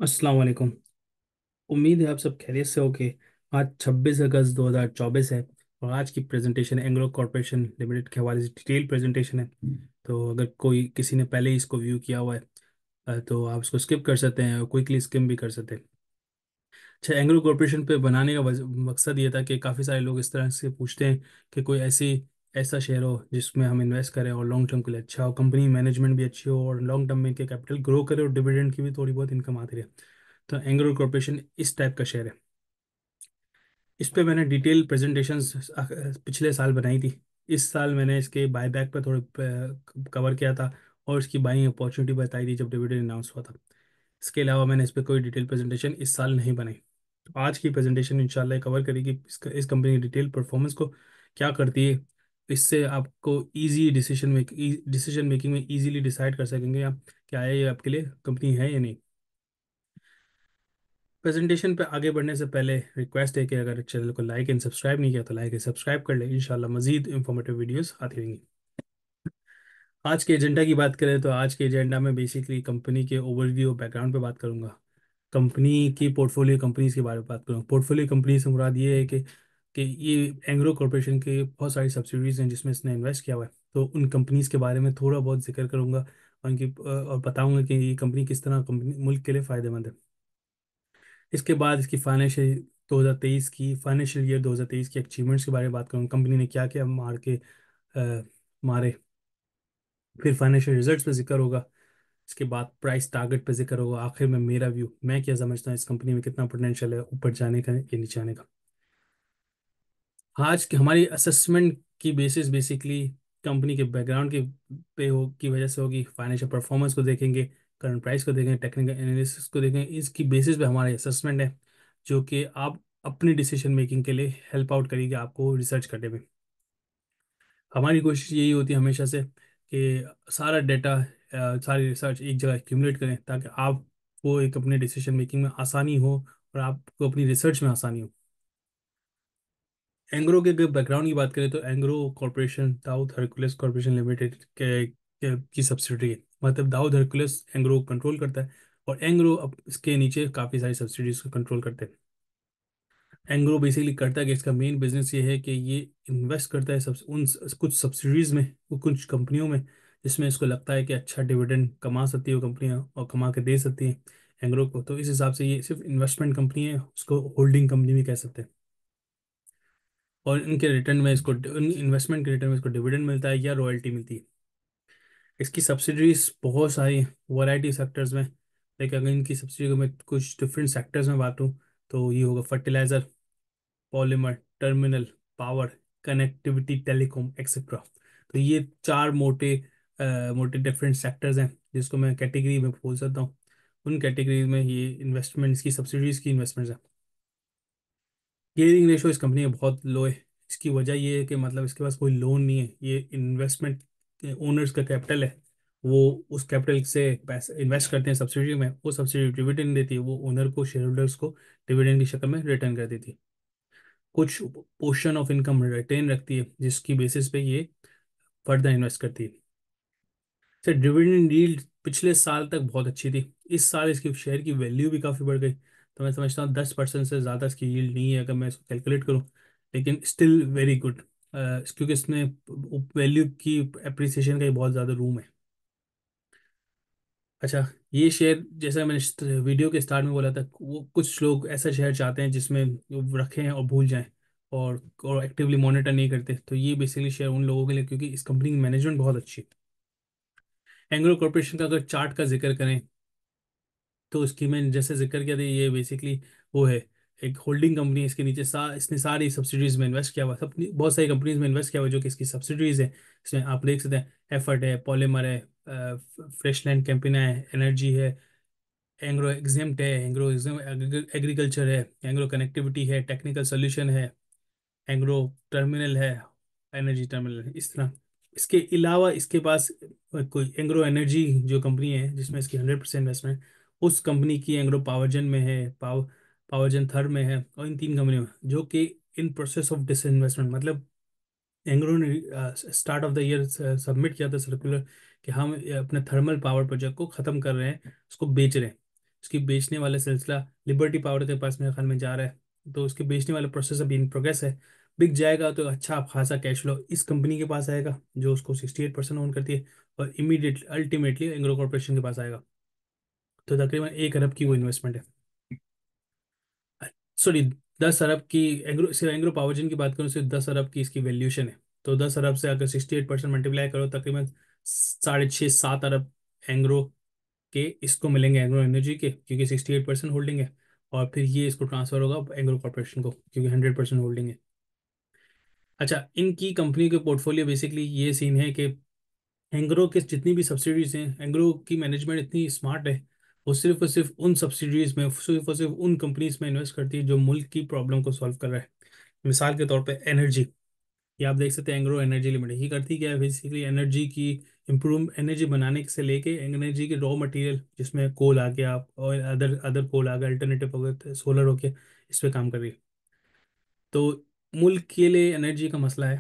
अस्सलाम वालेकुम। उम्मीद है आप सब खैरियत से होगे। आज 26 अगस्त 2024 है और आज की प्रेजेंटेशन एंग्रो कॉरपोरेशन लिमिटेड के हवाले से डिटेल प्रेजेंटेशन है। तो अगर कोई किसी ने पहले ही इसको व्यू किया हुआ है तो आप इसको स्किप कर सकते हैं और क्विकली स्किम भी कर सकते हैं। अच्छा, एंग्रो कॉरपोरेशन पे बनाने का मकसद ये था कि काफ़ी सारे लोग इस तरह से पूछते हैं कि कोई ऐसा शेयर हो जिसमें हम इन्वेस्ट करें और लॉन्ग टर्म के लिए अच्छा हो, कंपनी मैनेजमेंट भी अच्छी हो और लॉन्ग टर्म में इनके कैपिटल ग्रो करे और डिविडेंड की भी थोड़ी बहुत इनकम आती रहे। तो एंग्रो कॉरपोरेशन इस टाइप का शेयर है। इस पे मैंने डिटेल प्रेजेंटेशंस पिछले साल बनाई थी। इस साल मैंने इसके बायबैक पे थोड़े कवर किया था और इसकी बाइंग अपॉर्चुनिटी बताई थी जब डिविडेंड अनाउंस हुआ था। इसके अलावा मैंने इस पे कोई डिटेल प्रेजेंटेशन इस साल नहीं बनाई। तो आज की प्रेजेंटेशन इंशाल्लाह कवर करेगी इस कंपनी की डिटेल परफॉर्मेंस को, क्या करती है, इससे आपको इजी डिसीजन मेकिंग में इजीली डिसाइड कर सकेंगे आप क्या है ये आपके लिए कंपनी है या नहीं। प्रेजेंटेशन पे आगे बढ़ने से पहले रिक्वेस्ट है कि अगर चैनल को लाइक एंड सब्सक्राइब नहीं किया तो लाइक एंड सब्सक्राइब कर ले। इंशाल्लाह मजीद इंफॉर्मेटिव वीडियोस आती रहेंगी। आज के एजेंडा की बात करें तो आज के एजेंडा में बेसिकली कंपनी के ओवरव्यू और बैकग्राउंड पे बात करूंगा। कंपनी की पोर्टफोलियो कंपनीज के बारे में बात करूंगा। पोर्टफोलियो कंपनी से मुराद ये है कि ये एंग्रो कॉरपोरेशन के बहुत सारी सब्सिडीज हैं जिसमें इसने इन्वेस्ट किया हुआ है। तो उन कंपनीज के बारे में थोड़ा बहुत जिक्र करूंगा और और बताऊंगा कि ये कंपनी किस तरह कंपनी मुल्क के लिए फ़ायदेमंद है। इसके बाद इसकी फाइनेंशियल ईयर 2023 की अचीवमेंट्स के बारे में बात करूँगा, कंपनी ने क्या क्या मारे। फिर फाइनेंशियल रिजल्ट्स पे जिक्र होगा। इसके बाद प्राइस टारगेट पे जिक्र होगा। आखिर में मेरा व्यू, मैं क्या समझता हूँ इस कंपनी में कितना पोटेंशियल है ऊपर जाने का या नीचे आने का। आज की हमारी असेसमेंट की बेसिस बेसिकली कंपनी के बैकग्राउंड की वजह से होगी। फाइनेंशियल परफॉर्मेंस को देखेंगे, करंट प्राइस को देखेंगे, टेक्निकल एनालिसिस को देखेंगे। इसकी बेसिस पे हमारी असेसमेंट है जो कि आप अपनी डिसीजन मेकिंग के लिए हेल्प आउट करेगी आपको रिसर्च करने में। हमारी कोशिश यही होती है हमेशा से कि सारा डेटा, सारी रिसर्च एक जगह एक्यूमुलेट करें ताकि आपको एक अपने डिसीजन मेकिंग में आसानी हो और आपको अपनी रिसर्च में आसानी हो। एंग्रो के बैकग्राउंड की बात करें तो Engro corporation Dawood Hercules corporation limited की सब्सिडरी है। मतलब दाऊद हरकुलस एंग्रो को कंट्रोल करता है और एंग्रो अब इसके नीचे काफ़ी सारी सब्सिडीज को कंट्रोल करते हैं। एंग्रो बेसिकली करता है कि इसका मेन बिजनेस ये है कि ये इन्वेस्ट करता है कुछ सब्सिडीज में, वो कुछ कंपनियों में जिसमें इसको लगता है कि अच्छा डिविडेंड कमा सकती है वो कंपनियां और कमा के दे सकती हैं एंग्रो को। तो इस हिसाब से ये सिर्फ इन्वेस्टमेंट कंपनी है, उसको होल्डिंग कंपनी भी कह सकते हैं। और इनके रिटर्न में इसको इन्वेस्टमेंट के रिटर्न में इसको डिविडेंड मिलता है या रॉयल्टी मिलती है। इसकी सब्सिडरीज बहुत सारी वैरायटी सेक्टर्स में, लेकिन अगर इनकी सब्सिडी को मैं कुछ डिफरेंट सेक्टर्स में बांटूं तो ये होगा fertiliser, polymer, terminal, power, connectivity, telecom etcetera. तो ये चार मोटे डिफरेंट सेक्टर्स हैं जिसको मैं कैटेगरी में बोल सकता हूँ। उन कैटेगरीज में ये इन्वेस्टमेंट्स की सब्सिडीज की इन्वेस्टमेंट्स हैं। गियरिंग रेशो इस कंपनी में बहुत लो है। इसकी वजह ये है कि मतलब इसके पास कोई लोन नहीं है। ये इन्वेस्टमेंट ओनर्स का कैपिटल है, वो उस कैपिटल से पैसे इन्वेस्ट करते हैं सब्सिडी में, वो सब्सिडी डिविडेंड देती है, वो ओनर को, शेयर होल्डर्स को डिविडेंड की शक्ल में रिटर्न कर देती है। कुछ पोर्शन ऑफ इनकम रिटेन रखती है जिसकी बेसिस पे ये फर्दर इन्वेस्ट करती है। सर, डिविडेंड यील्ड पिछले साल तक बहुत अच्छी थी। इस साल इसकी शेयर की वैल्यू भी काफ़ी बढ़ गई। तो मैं समझता हूँ 10% से ज़्यादा इसकी यील्ड नहीं है अगर मैं इसको कैलकुलेट करूँ, लेकिन स्टिल वेरी गुड, क्योंकि इसमें वैल्यू की अप्रिसिएशन का ही बहुत ज़्यादा रूम है। अच्छा, ये शेयर जैसा मैंने वीडियो के स्टार्ट में बोला था, वो कुछ लोग ऐसा शेयर चाहते हैं जिसमें वो रखें और भूल जाएं और एक्टिवली मॉनिटर नहीं करते। तो ये बेसिकली शेयर उन लोगों के लिए, क्योंकि इस कंपनी की मैनेजमेंट बहुत अच्छी है। एंग्रो कॉर्पोरेशन का अगर चार्ट का जिक्र करें तो उसकी मैंने जैसे जिक्र किया था, ये बेसिकली वो है एक होल्डिंग कंपनी है। इसके नीचे इसने सारी सब्सिडीज में इन्वेस्ट किया हुआ, सब बहुत सारी कंपनीज में इन्वेस्ट किया हुआ जो कि इसकी सब्सिडीज है। इसमें आप देख सकते हैं एफर्ट है, पॉलीमर है, फ्रेशलैंड कैंपिना है, एनर्जी है, एंग्रो एग्जेम्प्ट है, एंग्रो एग्रीकल्चर है, एंग्रो कनेक्टिविटी है, टेक्निकल सोल्यूशन है, एंग्रो टर्मिनल है, एनर्जी टर्मिनल है, इस तरह। इसके अलावा इसके पास कोई एंग्रो एनर्जी जो कंपनी है जिसमें इसकी 100% इन्वेस्टमेंट, उस कंपनी की एंग्रो पावरजन में है, पावरजन थर्ड में है, और इन तीन कंपनियों में जो कि in process of disinvestment, मतलब एंग्रो ने start of the year submit किया था सर्कुलर कि हम अपने थर्मल पावर प्रोजेक्ट को ख़त्म कर रहे हैं, उसको बेच रहे हैं। उसकी बेचने वाला सिलसिला लिबर्टी पावर के पास मेरे ख्याल में जा रहा है। तो उसके बेचने वाला प्रोसेस अभी इन प्रोग्रेस है। बिक जाएगा तो अच्छा खासा कैश फ्लो इस कंपनी के पास आएगा जो उसको 68% ओन करती है, और इमीडिएटली अल्टीमेटली एंग्रो कॉर्पोरेशन के पास आएगा। तो तकरीबन 1 अरब की वो इन्वेस्टमेंट है। सॉरी, 10 अरब की। एंग्रो सिर्फ एंग्रो पावरजेन की बात करूँ, सिर्फ 10 अरब की इसकी वैल्यूएशन है। तो 10 अरब से अगर 68% मल्टीप्लाई करो, तकरीबन 6.5 7 अरब एंग्रो के इसको मिलेंगे, एंग्रो एनर्जी के, क्योंकि 68% होल्डिंग है। और फिर ये इसको ट्रांसफर होगा एंग्रो कॉर्पोरेशन को, क्योंकि 100% होल्डिंग है। अच्छा, इनकी कंपनी के पोर्टफोलियो बेसिकली ये सीन है कि एंग्रो के जितनी भी सब्सिडीज हैं, एंग्रो की मैनेजमेंट इतनी स्मार्ट है। वो सिर्फ और सिर्फ उन सब्सिडीज में, सिर्फ और सिर्फ उन कंपनीज में इन्वेस्ट करती है जो मुल्क की प्रॉब्लम को सॉल्व कर रहा है। मिसाल के तौर पे एनर्जी, ये आप देख सकते हैं एंग्रो एनर्जी लिमिटेड, ये करती क्या है बेसिकली, एनर्जी की इम्प्रूव, एनर्जी बनाने से लेके एनर्जी के रॉ मटेरियल, जिसमें कोल आ गया और अदर अदर कोल आ गया, अल्टरनेटिव हो गए, सोलर हो गया, इस पे काम कर रही है। तो मुल्क के लिए एनर्जी का मसला है,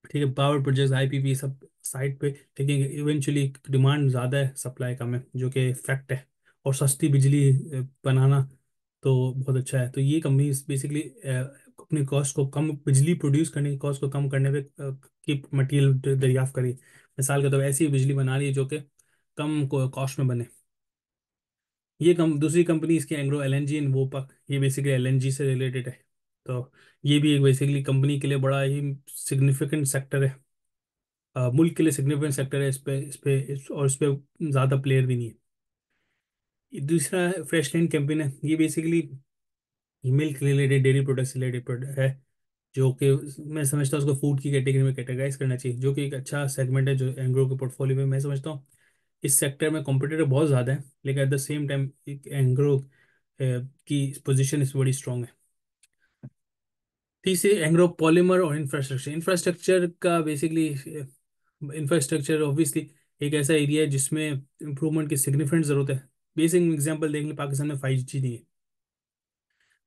ठीक है, पावर प्रोजेक्ट्स आईपीपी सब साइड पे, लेकिन इवेंचुअली डिमांड ज़्यादा है, सप्लाई कम है, जो कि फैक्ट है। और सस्ती बिजली बनाना तो बहुत अच्छा है। तो ये कंपनी बेसिकली अपनी कॉस्ट को कम, बिजली प्रोड्यूस करने की कॉस्ट को कम करने पे की मटेरियल दरियाफ्त करी। मिसाल के तौर पे ऐसी बिजली बना रही है जो कि कम कॉस्ट में बने। ये दूसरी कंपनी इसकी एंग्रो एलएनजी इन वोपक, ये बेसिकली एलएनजी से रिलेटेड है। तो ये भी एक बेसिकली कंपनी के लिए बड़ा ही सिग्निफिकेंट सेक्टर है, मुल्क के लिए सिग्निफिकेंट सेक्टर है। और इस पे ज़्यादा प्लेयर भी नहीं है। ये दूसरा है फ्रेश लाइन कैंपेन है, ये basically milk related, dairy products related है, जो कि मैं समझता हूँ उसको फूड की कैटेगरी में कैटेगराइज करना चाहिए, जो कि एक अच्छा सेगमेंट है जो एंग्रो के पोर्टफोलियो में मैं समझता हूँ। इस सेक्टर में कॉम्पिटिटर बहुत ज़्यादा है, लेकिन at the same time Engro की पोजीशन इस बड़ी स्ट्रांग है। तीसरी एंग्रो पॉलीमर और इंफ्रास्ट्रक्चर। इंफ्रास्ट्रक्चर का बेसिकली, इंफ्रास्ट्रक्चर ऑब्वियसली एक ऐसा एरिया है जिसमें इंप्रूवमेंट की सिग्निफिकेंट ज़रूरत है। बेसिक एग्जांपल देख लें, पाकिस्तान में 5G नहीं है,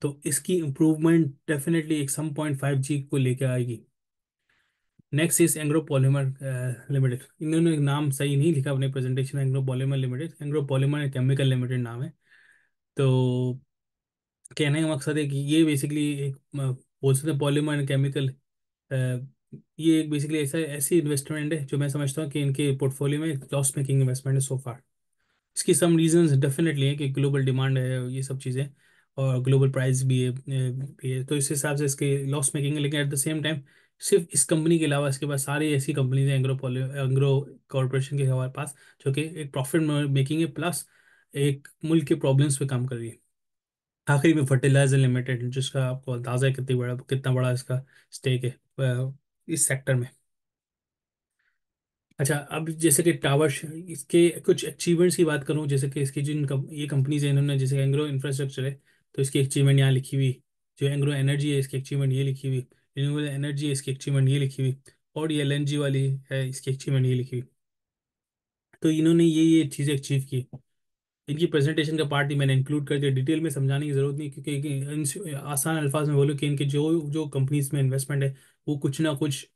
तो इसकी इम्प्रूवमेंट डेफिनेटली एक सम पॉइंट 5G को लेकर आएगी। Next is Engro polymer limited. इन्होंने नाम सही नहीं लिखा अपने प्रेजेंटेशन में, Engro polymer limited, Engro polymer chemical limited नाम है। तो कहने का मकसद है कि ये बेसिकली एक बोल सकते हैं पॉलीमर एंड केमिकल, ये एक बेसिकली ऐसी इन्वेस्टमेंट है जो मैं समझता हूँ कि इनके पोर्टफोलियो में लॉस मेकिंग इन्वेस्टमेंट है सो फार। इसकी सम रीजंस डेफिनेटली है कि ग्लोबल डिमांड है, ये सब चीज़ें, और ग्लोबल प्राइस भी है, तो इस हिसाब से इसके लॉस मेकिंग है। लेकिन एट द सेम टाइम सिर्फ इस कंपनी के अलावा इसके पास सारी ऐसी कंपनीज हैं एंग्रो कॉरपोरेशन के हमारे पास, जो कि एक प्रॉफिट मेकिंग है, प्लस एक मुल्क के प्रॉब्लम्स पे काम कर रही है। आखिरी में फर्टिलाइजर लिमिटेड, जिसका आपको अंदाजा है कितना बड़ा इसका स्टेक है इस सेक्टर में। अच्छा, अब जैसे कि टावर, इसके कुछ अचीवमेंट्स की बात करूं, जैसे कि इसकी ये कंपनीज है, इन्होंने जैसे एंग्रो इंफ्रास्ट्रक्चर है, तो इसकी अचीवमेंट यहाँ लिखी हुई। जो एंग्रो एनर्जी है, इसकी अचीवमेंट ये लिखी हुई। रिन्यूएबल एनर्जी है, इसकी अचीवमेंट ये लिखी हुई। और ये एलएनजी वाली है, इसकी अचीवमेंट ये लिखी हुई। तो इन्होंने ये चीज़ें अचीव की। इनकी प्रेजेंटेशन का पार्ट ही मैंने इंक्लूड कर दिया, डिटेल में समझाने की जरूरत नहीं, क्योंकि आसान अल्फाज में बोलूँ कि इनके जो जो कंपनीज में इन्वेस्टमेंट है, वो कुछ ना कुछ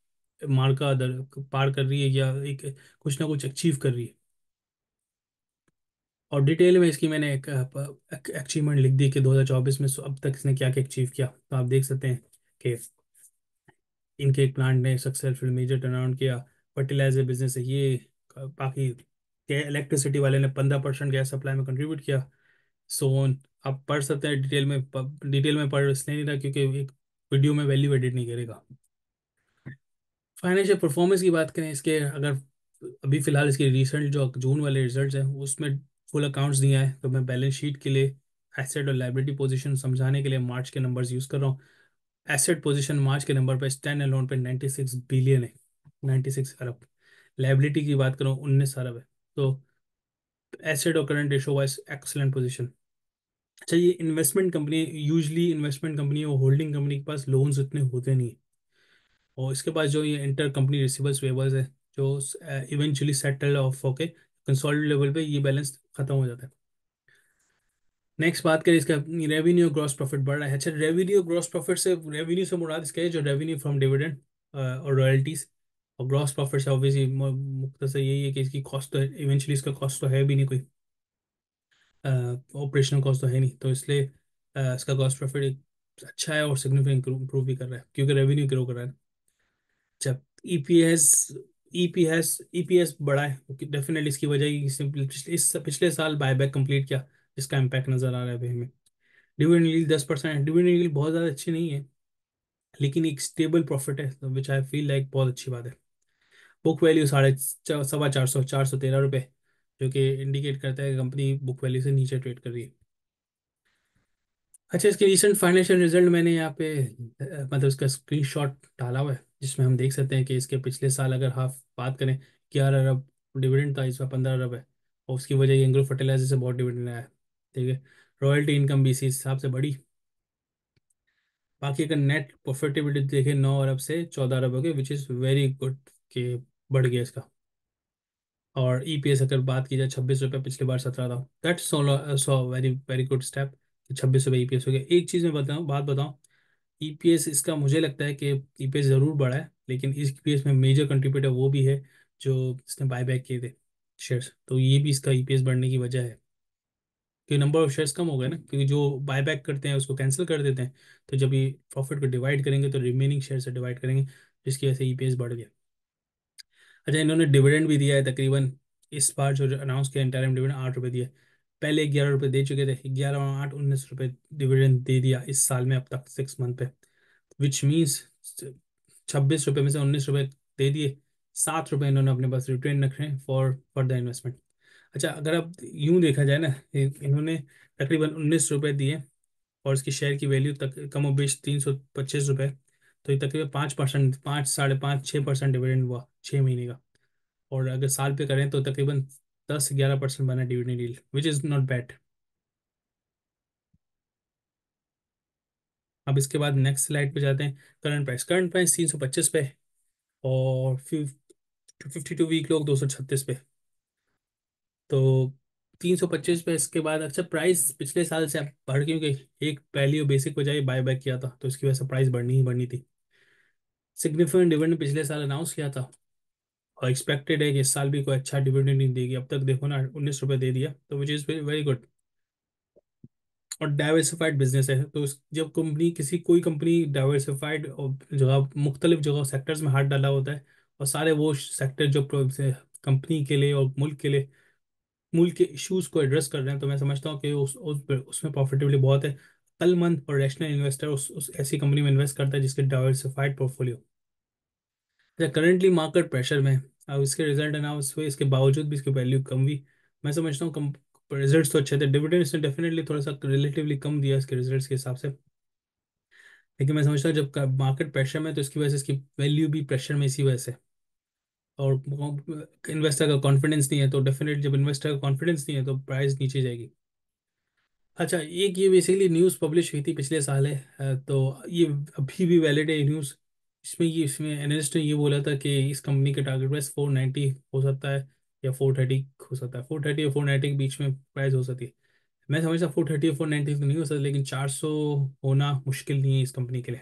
मार्का दर पार कर रही है, या एक कुछ ना कुछ अचीव कर रही है। और डिटेल में इसकी मैंने एक अचीवमेंट लिख दी कि 2024 में अब तक इसने क्या क्या अचीव किया। तो आप देख सकते हैं कि इनके एक प्लांट ने सक्सेसफुल मेजर टर्न अराउंड किया। फर्टिलाइजर बिजनेस है ये, बाकी इलेक्ट्रिसिटी वाले ने 15% गैस सप्लाई में कंट्रीब्यूट किया। सो ऑन, आप पढ़ सकते हैं डिटेल में पढ़ इसलिए नहीं रहा क्योंकि एक वीडियो में वैल्यू एडिट नहीं करेगा। फाइनेंशियल परफॉर्मेंस की बात करें इसके, अगर अभी फिलहाल इसके रिसेंट जो जून वाले रिजल्ट्स हैं उसमें फुल अकाउंट्स दिया है, तो मैं बैलेंस शीट के लिए एसेट और लाइबिलिटी पोजीशन समझाने के लिए मार्च के नंबर्स यूज़ कर रहा हूँ। एसेट पोजीशन मार्च के नंबर पर स्टैंड अलोन पे 96 बिलियन है, 96 अरब। लाइबिलिटी की बात करूँ 19 अरब है। तो एसेट और current ratio wise excellent position. अच्छा, ये investment company, usually investment company और होल्डिंग कंपनी के पास लोन्स इतने होते नहीं, और इसके पास जो ये इंटर कंपनी रिसीवर्स वेबल्स है, जो इवेंचुअली सेटल ऑफ होके कंसोलिडेटेड लेवल पे ये बैलेंस खत्म हो जाता है। नेक्स्ट बात करें इसका, रेवेन्यू ग्रॉस प्रॉफिट बढ़ रहा है। अच्छा, रेवेन्यू ग्रॉस प्रॉफिट से, रेवेन्यू से मुराद इसका है जो रेवेन्यू फ्रॉम डिविडेंड और रॉयल्टीज, और ग्रॉस प्रॉफिट से ऑब्वियसली मुख्तसर यही है कि इसकी कॉस्ट तो इवेंचुअली इसका कॉस्ट तो है भी नहीं कोई। ऑपरेशनल कॉस्ट तो है नहीं, तो इसलिए इसका कॉस्ट प्रॉफिट अच्छा है और सिग्निफिकेंट इम्प्रूव भी कर रहा है क्योंकि रेवेन्यू ग्रो कर रहा है। जब ईपीएस ईपीएस बढ़ा है, डेफिनेटली इसकी वजह ही पिछले साल बायबैक कंप्लीट किया, जिसका इम्पैक्ट नजर आ रहा है अभी हमें। डिविडेंड यील्ड 10%, डिविडेंड यील्ड बहुत ज़्यादा अच्छी नहीं है, लेकिन एक स्टेबल प्रॉफिट है विच आई फील लाइक बहुत अच्छी बात है। बुक वैल्यू सवा 413 रुपये, जो कि इंडिकेट करता है कि कंपनी बुक वैल्यू से नीचे ट्रेड कर रही है। अच्छा, इसके रिसेंट फाइनेंशियल रिजल्ट मैंने यहाँ पे मतलब इसका स्क्रीनशॉट डाला हुआ है, जिसमें हम देख सकते हैं कि इसके पिछले साल अगर हाफ बात करें, 11 अरब डिविडेंड था, इस बार 15 अरब है। और उसकी वजह ये एंग्रो फर्टिलाइजर से बहुत डिविडेंड आया है। ठीक है। रॉयल्टी इनकम भी इसी हिसाब से बढ़ी। बाकी अगर नेट प्रॉफिटेबिलिटी देखें, 9 अरब से 14 अरब हो गए, विच इज़ वेरी गुड कि बढ़ गया इसका। और ईपीएस अगर बात की जाए, 26 रुपये, पिछली बार 17 था। That's so very very good step. 26 रुपये ईपीएस हो गया। एक चीज़ मैं बताऊँ, बात बताऊँ, ईपीएस इसका मुझे लगता है कि ईपीएस ज़रूर बढ़ा है, लेकिन इस ईपीएस में मेजर कंट्रीब्यूटर वो भी है जो इसने बायबैक किए थे शेयर्स, तो ये भी इसका ईपीएस बढ़ने की वजह है कि नंबर ऑफ शेयर्स कम हो गए ना, क्योंकि जो बायबैक करते हैं उसको कैंसिल कर देते हैं। तो जब ये प्रॉफिट को डिवाइड करेंगे तो रिमेनिंग शेयर से डिवाइड करेंगे, जिसकी वजह से ईपीएस बढ़ गया। अच्छा, इन्होंने डिविडेंड भी दिया है तकरीबन। इस बार जो अनाउंस किया इंटरिम डिविडेंड 8 रुपये दिए। पहले 11 रुपये दे चुके थे, 11 और 8 19 रुपये डिविडेंड दे दिया इस साल में अब तक 6 मंथ पे। विच मीन्स 26 रुपये में से 19 रुपये दे दिए। 7 रुपये इन्होंने अपने पास रिटेन रखे हैं फॉर फर्दर इन्वेस्टमेंट। अच्छा, अगर अब यूं देखा जाए ना, इन्होंने तकरीबन 19 रुपये दिए और इसकी शेयर की वैल्यू तक कम और बेश 325 रुपये। तो ये तकरीबन 5%, 5 5.5 6% डिविडेंड हुआ 6 महीने का। और अगर साल पे करें तो तकरीबन 10 11% बना dividend yield, which is not bad. अब इसके बाद नेक्स्ट स्लाइड पे जाते हैं। करंट प्राइस 325 पे, और 52 वीक लोग 236 पे। तो 325 पे इसके बाद। अच्छा, प्राइस पिछले साल से अब बढ़ क्यों गई? एक पहली और बेसिक वजह बाय बैक किया था, तो इसकी वजह से प्राइस बढ़नी ही बढ़नी थी। सिग्निफिकेंट डिविडेंड पिछले साल अनाउंस किया था, और एक्सपेक्टेड है कि इस साल भी कोई अच्छा डिविडेंड नहीं देगी। अब तक देखो ना, 19 रुपये दे दिया, तो विच इज़ वेरी गुड। और डाइवर्सिफाइड बिजनेस है, तो जब कंपनी किसी कोई कंपनी डाइवर्सिफाइड जगह मुख्तलिफ जगह सेक्टर्स में हाथ डाला होता है, और सारे वो सेक्टर जो कंपनी के लिए और मुल्क के इश्यूज को एड्रेस कर रहे हैं, तो मैं समझता हूँ कि उसमें प्रॉफिटेबिलिटी बहुत है। अक्लमंद और रैशनल इन्वेस्टर उस ऐसी कंपनी में इन्वेस्ट करता है जिसके diversified portfolio. Currently market pressure में, अब इसके रिजल्ट अनाउंस हुए, इसके बावजूद भी इसकी वैल्यू कम हुई। मैं समझता हूँ कम रिजल्ट्स तो अच्छे थे, डिविडेंड इसने डेफिनेटली थोड़ा सा रिलेटिवली कम दिया इसके रिजल्ट्स के हिसाब से। लेकिन मैं समझता हूँ जब मार्केट प्रेशर में, तो इसकी वजह से इसकी वैल्यू भी प्रेशर में इसी वजह से। और इन्वेस्टर का कॉन्फिडेंस नहीं है, तो डेफिनेटली जब इन्वेस्टर का कॉन्फिडेंस नहीं है तो प्राइस नीचे जाएगी। अच्छा, एक ये बेसिकली न्यूज़ पब्लिश हुई थी पिछले साल है, तो ये अभी भी वैलिड है न्यूज़। इसमें एनालिस्ट ने ये बोला था कि इस कंपनी के टारगेट प्राइस 490 हो सकता है, या 430 हो सकता है। 430 और 490 के बीच में प्राइस हो सकती है। मैं समझता 430 और 490 तो नहीं हो सकता, लेकिन 400 होना मुश्किल नहीं है इस कंपनी के लिए।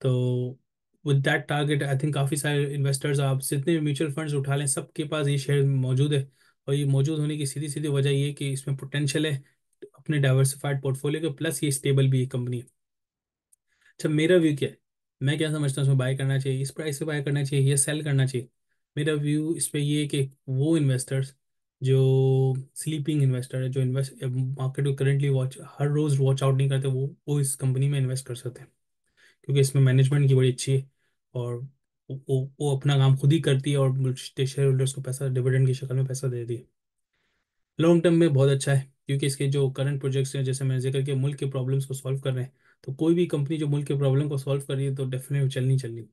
तो with that target I think काफ़ी सारे इन्वेस्टर्स, आप जितने भी म्यूचुअल फंड्स उठा लें, सबके पास ये शेयर मौजूद है। और ये मौजूद होने की सीधी सीधी वजह ये है कि इसमें पोटेंशियल है अपने डाइवर्सिफाइड पोर्टफोलियो के, प्लस ये स्टेबल भी कंपनी है। अच्छा, मेरा व्यू क्या है? मैं क्या समझता हूँ, इसमें बाय करना चाहिए, इस प्राइस पे बाय करना चाहिए या सेल करना चाहिए? मेरा व्यू इस पे ये है कि वो इन्वेस्टर्स जो स्लीपिंग इन्वेस्टर है, जो इन्वेस्ट मार्केट को करेंटली वॉच हर रोज वॉच आउट नहीं करते, वो इस कंपनी में इन्वेस्ट कर सकते हैं, क्योंकि इसमें मैनेजमेंट की बड़ी अच्छी है। और वो अपना काम खुद ही करती है, और शेयर होल्डर्स को पैसा डिविडेंड की शक्ल में पैसा दे दी है। लॉन्ग टर्म में बहुत अच्छा है, क्योंकि इसके जो करंट प्रोजेक्ट्स हैं, जैसे मैंने जिक्र किया, मुल्क के प्रॉब्लम्स को सॉल्व कर रहे हैं। तो कोई भी कंपनी जो मुल्क के प्रॉब्लम को सॉल्व कर रही है, तो डेफिनेटली चलनी चलनी।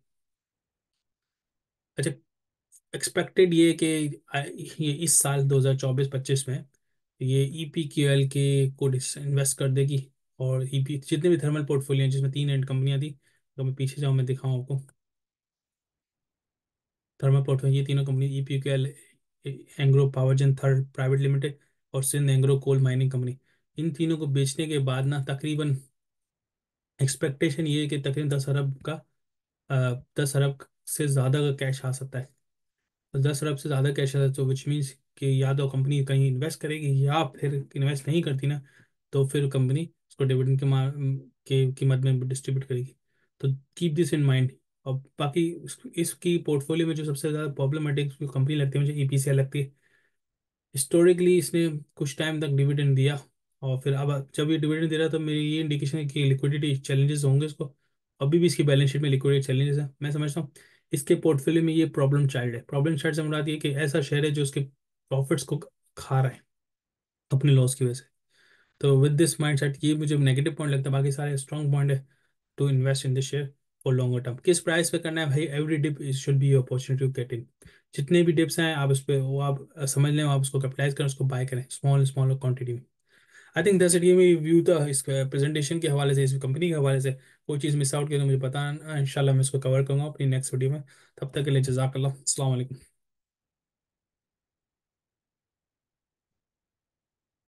अच्छा, एक्सपेक्टेड ये कि ये इस साल 2024-25 में ये EPQL के को इन्वेस्ट कर देगी। और ईपी जितने भी थर्मल पोर्टफोलियो हैं, जिसमें 3 एंड कंपनियां थी, तो मैं पीछे जाऊँ, मैं दिखाऊँ आपको। थर्मल पोर्टफोलियो, ये तीनों company EPQL, Engro Powergen third private limited, और Sindh Engro coal mining company. इन तीनों को बेचने के बाद ना, तकरीबन एक्सपेक्टेशन ये है कि तकरीबन 10 अरब का 10 अरब से ज़्यादा का कैश आ सकता है। तो 10 अरब से ज़्यादा कैश आ सकता है, तो विच मीन्स कि या तो कंपनी कहीं इन्वेस्ट करेगी, या फिर इन्वेस्ट नहीं करती ना, तो फिर कंपनी उसको डिविडेंड के कीमत में डिस्ट्रीब्यूट करेगी। तो कीप दिस इन माइंड। और बाकी इसकी पोर्टफोलियो में जो सबसे ज़्यादा प्रॉब्लमेटिक कंपनी लगती है मुझे, ईपीसीएल लगती है। हिस्टोरिकली इसने कुछ टाइम तक डिविडेंड दिया, और फिर अब जब ये डिविडेंड दे रहा है तो मेरी ये इंडिकेशन है कि लिक्विडिटी चैलेंजेस होंगे इसको। अभी भी इसकी बैलेंस शीट में लिक्विडिटी चैलेंजेस है। मैं समझता हूँ इसके पोर्टफोलियो में ये प्रॉब्लम चाइल्ड है। प्रॉब्लम चाइल्ड से मुराद ये कि ऐसा शेयर है जो उसके प्रॉफिट्स को खा रहा है अपने लॉस की वजह से। तो विद दिस माइंड सेट ये मुझे नेगेटिव पॉइंट लगता है, बाकी सारे स्ट्रॉन्ग पॉइंट है to invest in this share for longer term. किस प्राइस पे करना है भाई, every dip is should be opportunity to get in. जितने भी डिप्स हैं आप उस पर वो आप समझ लें, आप उसको कैपिटलाइज करें, उसको बाय करें स्मॉल स्मॉल क्वांटिटी में। I think that's it. ये मेरी व्यू था इस प्रेजेंटेशन के हवाले से, इस कंपनी के हवाले से। कोई चीज़ मिस आउट की तो मुझे पता है, इंशाल्लाह मैं इसको कवर करूँगा अपनी नेक्स्ट वीडियो में। तब तक के लिए जज़ाकल्लाह, अस्सलाम वालेकुम।